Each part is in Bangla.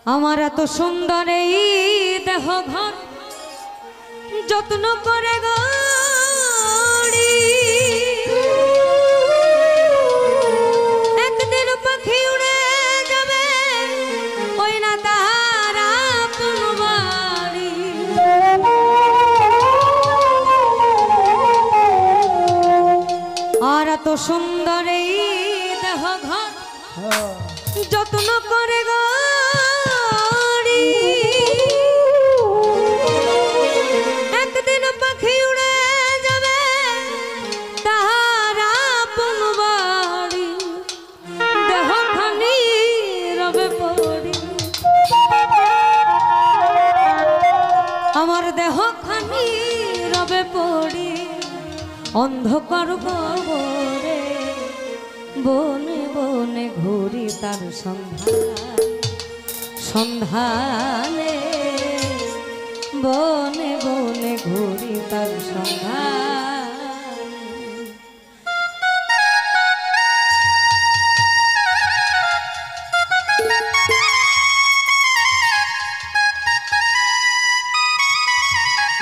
আমার এত সুন্দর এই দেহ ঘর যত্ন করে গড়ি, একদিন পাখি উড়ে যাবে ওই না তার আপন বাড়ি। আর এত সুন্দর এই দেহ ঘর যত্ন করে গড়ি, একদিন পাখি উড়ে যাবে তাহার আপন বাড়ি, দেহখানি রবে পড়ি, আমার দেহখানি রবে পড়ি অন্ধকার গহ্বরে, বনে বনে ঘুরি তার সন্ধানে, বনে বনে ঘুরি তার সন্ধানে।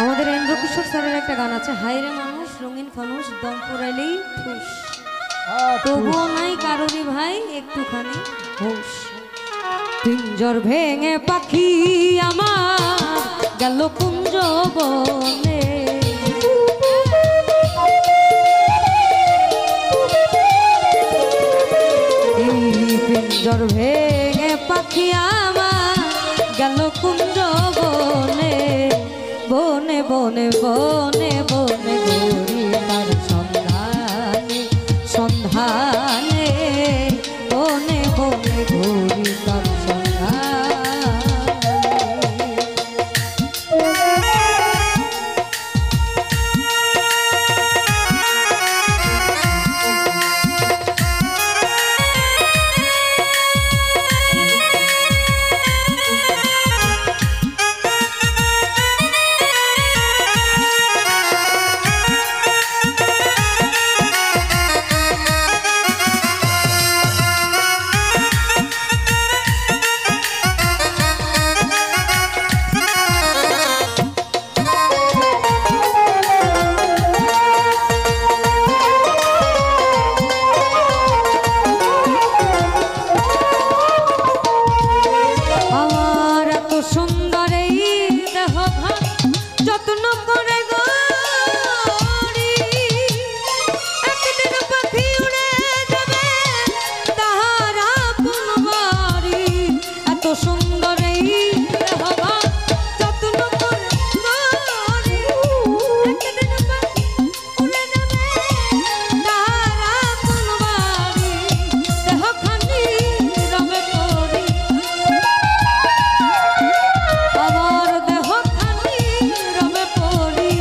আমাদের এন্দ্র কিশোর স্যারের একটা গান আছে, হায়রে মানুষ রঙিন ফানুষ দম পুরাইলেই ঠুস, তবুও নাই কারোরই ভাই একটুখানি হুঁশ। পিঞ্জর ভেঙে পাখি আমার গেল কুঞ্জ বনে, পিঞ্জর ভেঙে পাখি আমার গেল কুঞ্জ বনে, বনে বনে বনে বনে ঘুরি তার সন্ধানে সন্ধানে, বনে বনে ঘুরি তার যত্ন করে গড়ি, একদিন পাখি উড়ে যাবে তাহার আপন বাড়ি, এত সুন্দর এই দেহ ঘর যত্ন করে গড়ি, একদিন পাখি উড়ে যাবে তাহার আপন বাড়ি, দেহখানি রবে পড়ি, আমার দেহখানি রবে পড়ি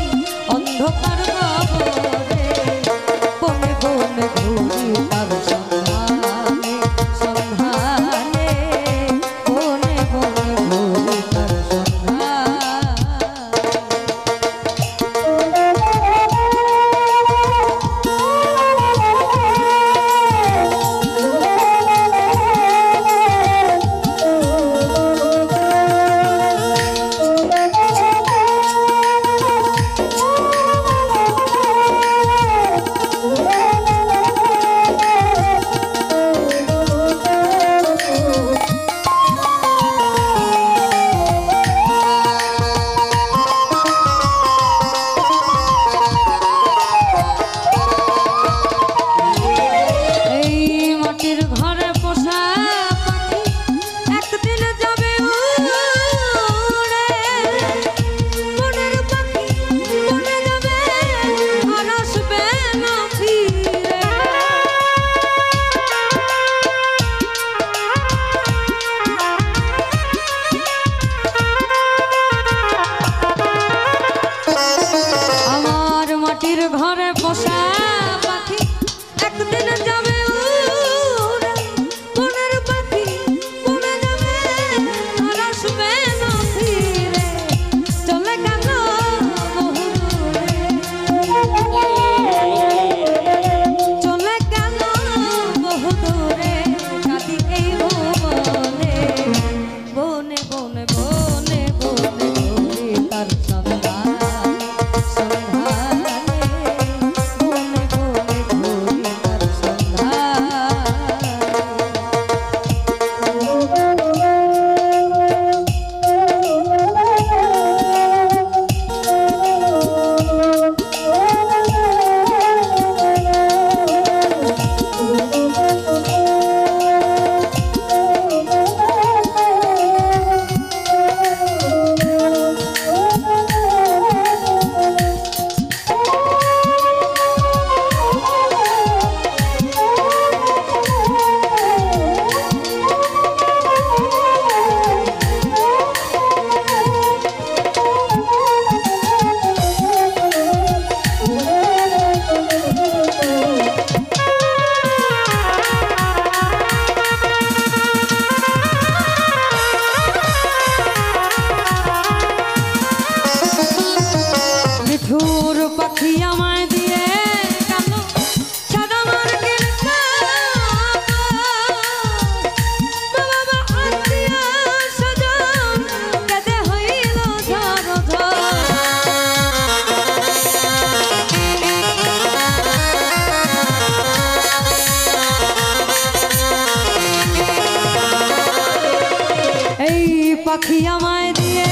পাখি আমায় দিয়ে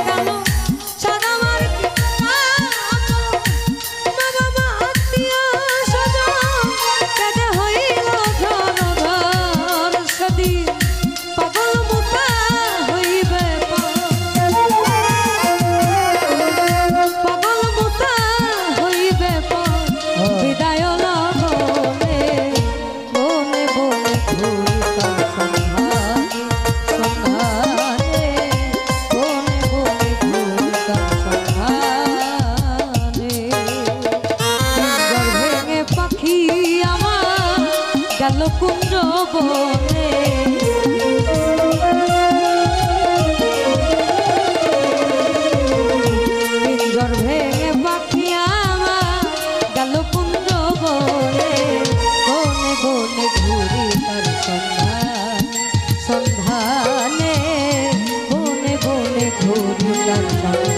গেল সাদামার বাবা মা আত্মীয় স্বজন কেঁদে হইল ঘর ঘর সেদিন পাগল মুখা হইবে পাগল মুখা হইবে বিদায় লগনে বনে বনে ঘুরিতাম সন্ধানে সন্ধানে বনে বনে ঘুরিতাম সন্ধানে ভেঙে পাখি আমার গেল কুঞ্জ বনে পিঞ্জর ভেঙে পাখি আমার গেল কুঞ্জ বনে বনে বনে ঘুরি তার সন্ধানে সন্ধানে বনে বনে ঘুরি তার সন্ধানে